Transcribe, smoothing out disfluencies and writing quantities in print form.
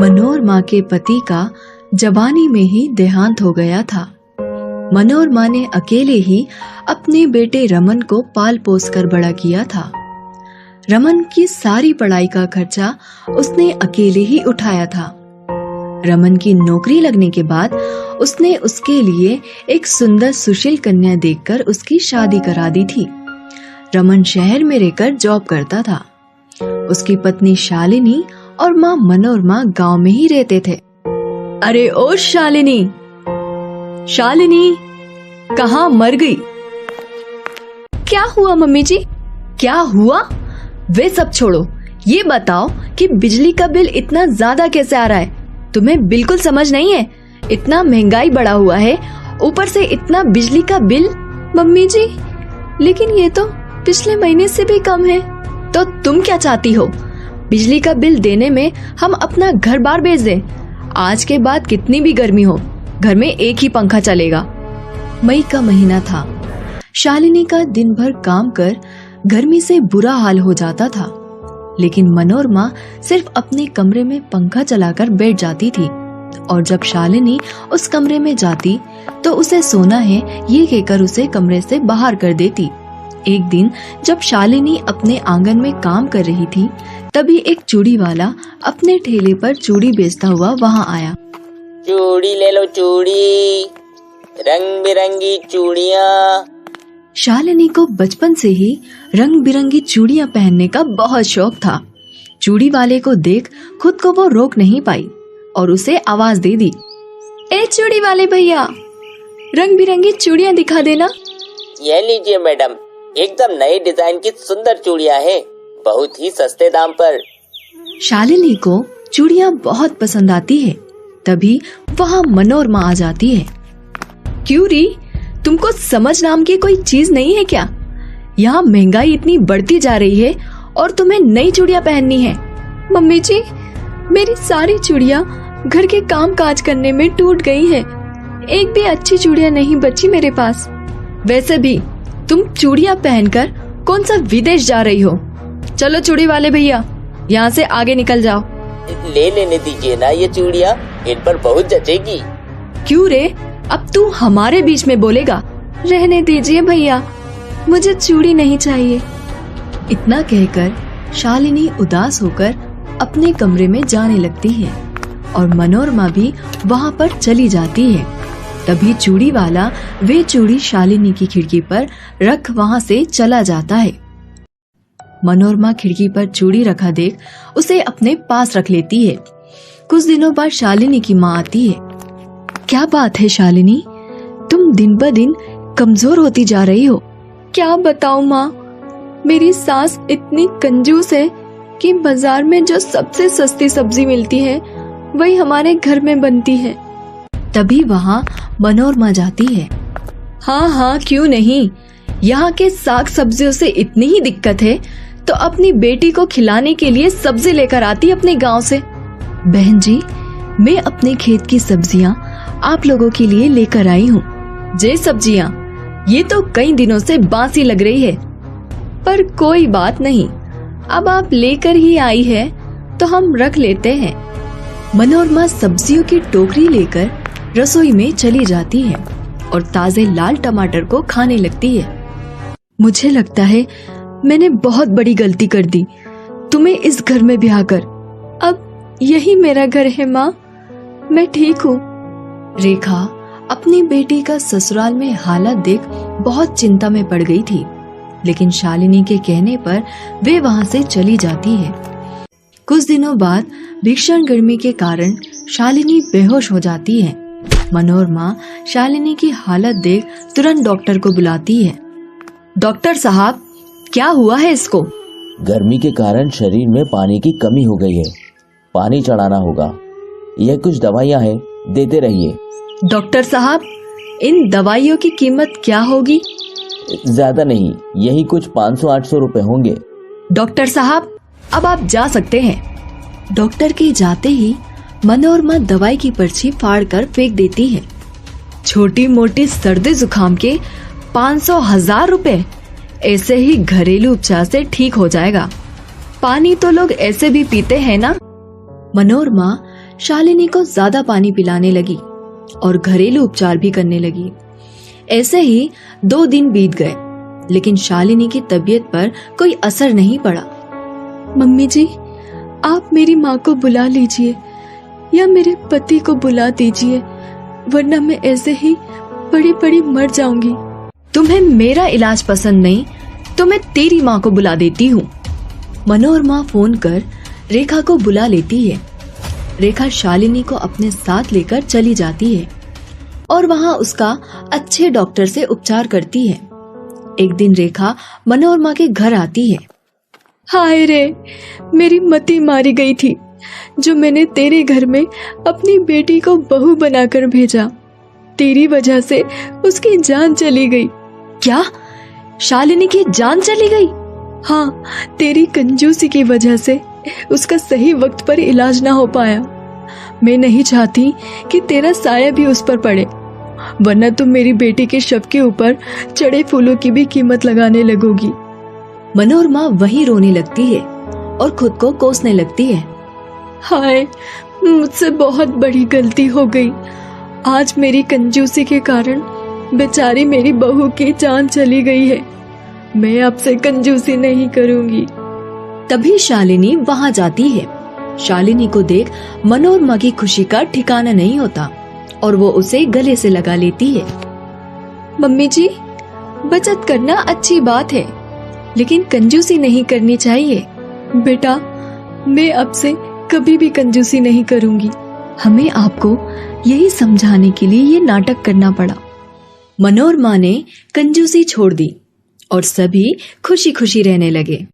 मनोरमा के पति का जवानी में ही देहांत हो गया था। मनोरमा ने अकेले ही अपने बेटे रमन को पाल पोस कर बड़ा किया था। रमन की सारी पढ़ाई का खर्चा उसने अकेले ही उठाया था। रमन की नौकरी लगने के बाद उसने उसके लिए एक सुंदर सुशील कन्या देखकर उसकी शादी करा दी थी। रमन शहर में रहकर जॉब करता था। उसकी पत्नी शालिनी और माँ मनोरमा गांव में ही रहते थे। अरे ओ शालिनी, शालिनी कहाँ मर गई? क्या हुआ मम्मी जी? क्या हुआ वे सब छोड़ो, ये बताओ कि बिजली का बिल इतना ज्यादा कैसे आ रहा है? तुम्हें बिल्कुल समझ नहीं है? इतना महंगाई बढ़ा हुआ है, ऊपर से इतना बिजली का बिल। मम्मी जी, लेकिन ये तो पिछले महीने से भी कम है। तो तुम क्या चाहती हो? बिजली का बिल देने में हम अपना घर बार बेच दें? आज के बाद कितनी भी गर्मी हो, घर में एक ही पंखा चलेगा। मई का महीना था। शालिनी का दिन भर काम कर गर्मी से बुरा हाल हो जाता था, लेकिन मनोरमा सिर्फ अपने कमरे में पंखा चलाकर बैठ जाती थी और जब शालिनी उस कमरे में जाती तो उसे सोना है ये कहकर उसे कमरे से बाहर कर देती। एक दिन जब शालिनी अपने आंगन में काम कर रही थी, तभी एक चूड़ी वाला अपने ठेले पर चूड़ी बेचता हुआ वहाँ आया। चूड़ी ले लो चूड़ी, रंग बिरंगी चूड़ियाँ। शालिनी को बचपन से ही रंग बिरंगी चूड़ियाँ पहनने का बहुत शौक था। चूड़ी वाले को देख खुद को वो रोक नहीं पाई और उसे आवाज दे दी, ए चूड़ी वाले भैया, रंग बिरंगी चूड़ियाँ दिखा देना। ये लीजिए मैडम, एकदम नए डिजाइन की सुंदर चूड़ियाँ हैं, बहुत ही सस्ते दाम पर। शालिनी को चूड़ियाँ बहुत पसंद आती है। तभी वहाँ मनोरमा आ जाती है। क्यों री, तुमको समझ नाम की कोई चीज नहीं है क्या? यहाँ महंगाई इतनी बढ़ती जा रही है और तुम्हें नई चूड़ियाँ पहननी है। मम्मी जी, मेरी सारी चूड़ियाँ घर के काम काज करने में टूट गई हैं। एक भी अच्छी चूड़ियाँ नहीं बची मेरे पास। वैसे भी तुम चूड़ियाँ पहनकर कौन सा विदेश जा रही हो? चलो चूड़ी वाले भैया, यहाँ से आगे निकल जाओ। ले लेने दीजिए ना ये चूड़ियाँ, इन पर बहुत जचेगी। क्यों रे, अब तू हमारे बीच में बोलेगा? रहने दीजिए भैया, मुझे चूड़ी नहीं चाहिए। इतना कहकर शालिनी उदास होकर अपने कमरे में जाने लगती है और मनोरमा भी वहाँ पर चली जाती है। तभी चूड़ी वाला वे चूड़ी शालिनी की खिड़की पर रख वहाँ से चला जाता है। मनोरमा खिड़की पर चूड़ी रखा देख उसे अपने पास रख लेती है। कुछ दिनों बाद शालिनी की माँ आती है। क्या बात है शालिनी, तुम दिन ब दिन कमजोर होती जा रही हो। क्या बताऊं माँ, मेरी सास इतनी कंजूस है कि बाजार में जो सबसे सस्ती सब्जी मिलती है वही हमारे घर में बनती है। तभी वहाँ मनोरमा जाती है। हाँ हाँ क्यों नहीं, यहाँ के साग सब्जियों से इतनी ही दिक्कत है तो अपनी बेटी को खिलाने के लिए सब्जी लेकर आती अपने गांव से। बहन जी, मैं अपने खेत की सब्जियाँ आप लोगों के लिए लेकर आई हूँ। जे सब्जियाँ ये तो कई दिनों से बासी लग रही है, पर कोई बात नहीं, अब आप लेकर ही आई है तो हम रख लेते हैं। मनोरमा सब्जियों की टोकरी लेकर रसोई में चली जाती है और ताजे लाल टमाटर को खाने लगती है। मुझे लगता है मैंने बहुत बड़ी गलती कर दी तुम्हें इस घर में ब्याहकर। अब यही मेरा घर है माँ, मैं ठीक हूँ। रेखा अपनी बेटी का ससुराल में हालत देख बहुत चिंता में पड़ गई थी, लेकिन शालिनी के कहने पर वे वहां से चली जाती है। कुछ दिनों बाद भीषण गर्मी के कारण शालिनी बेहोश हो जाती है। मनोरमा शालिनी की हालत देख तुरंत डॉक्टर को बुलाती है। डॉक्टर साहब, क्या हुआ है इसको? गर्मी के कारण शरीर में पानी की कमी हो गई है, पानी चढ़ाना होगा। यह कुछ दवाइयाँ हैं, देते रहिए। डॉक्टर साहब, इन दवाइयों की कीमत क्या होगी? ज्यादा नहीं, यही कुछ 500-800 रुपए होंगे। डॉक्टर साहब, अब आप जा सकते हैं। डॉक्टर के जाते ही मनोरमा दवाई की पर्ची फाड़ कर फेंक देती है। छोटी मोटी सर्दी जुकाम के 500-1000 रुपए, ऐसे ही घरेलू उपचार से ठीक हो जाएगा। पानी तो लोग ऐसे भी पीते हैं ना। मनोरमा शालिनी को ज्यादा पानी पिलाने लगी और घरेलू उपचार भी करने लगी। ऐसे ही 2 दिन बीत गए, लेकिन शालिनी की तबीयत पर कोई असर नहीं पड़ा। मम्मी जी, आप मेरी माँ को बुला लीजिए या मेरे पति को बुला दीजिए, वरना मैं ऐसे ही पड़ी पड़ी मर जाऊंगी। तुम्हें मेरा इलाज पसंद नहीं तो मैं तेरी माँ को बुला देती हूँ। मनोरमा फोन कर रेखा को बुला लेती है। रेखा शालिनी को अपने साथ लेकर चली जाती है और वहाँ उसका अच्छे डॉक्टर से उपचार करती है। एक दिन रेखा मनोरमा के घर आती है। हाय रे, मेरी मति मारी गई थी जो मैंने तेरे घर में अपनी बेटी को बहू बनाकर भेजा। तेरी वजह से उसकी जान चली गई। क्या? शालिनी की जान चली गई? हाँ, तेरी कंजूसी की वजह से उसका सही वक्त पर इलाज ना हो पाया। मैं नहीं चाहती कि तेरा साया भी उस पर पड़े, वरना तुम मेरी बेटी के शव के ऊपर चढ़े फूलों की भी कीमत लगाने लगोगी। मनोरमा वहीं रोने लगती है और खुद को कोसने लगती है। हाय, मुझसे बहुत बड़ी गलती हो गई। आज मेरी कंजूसी के कारण बेचारी मेरी बहू की जान चली गई है। मैं आपसे कंजूसी नहीं करूंगी। तभी शालिनी वहां जाती है। शालिनी को देख मनोरमा की खुशी का ठिकाना नहीं होता और वो उसे गले से लगा लेती है। मम्मी जी, बचत करना अच्छी बात है, लेकिन कंजूसी नहीं करनी चाहिए। बेटा, मैं अब से कभी भी कंजूसी नहीं करूंगी। हमें आपको यही समझाने के लिए ये नाटक करना पड़ा। मनोरमा ने कंजूसी छोड़ दी और सभी खुशी खुशी रहने लगे।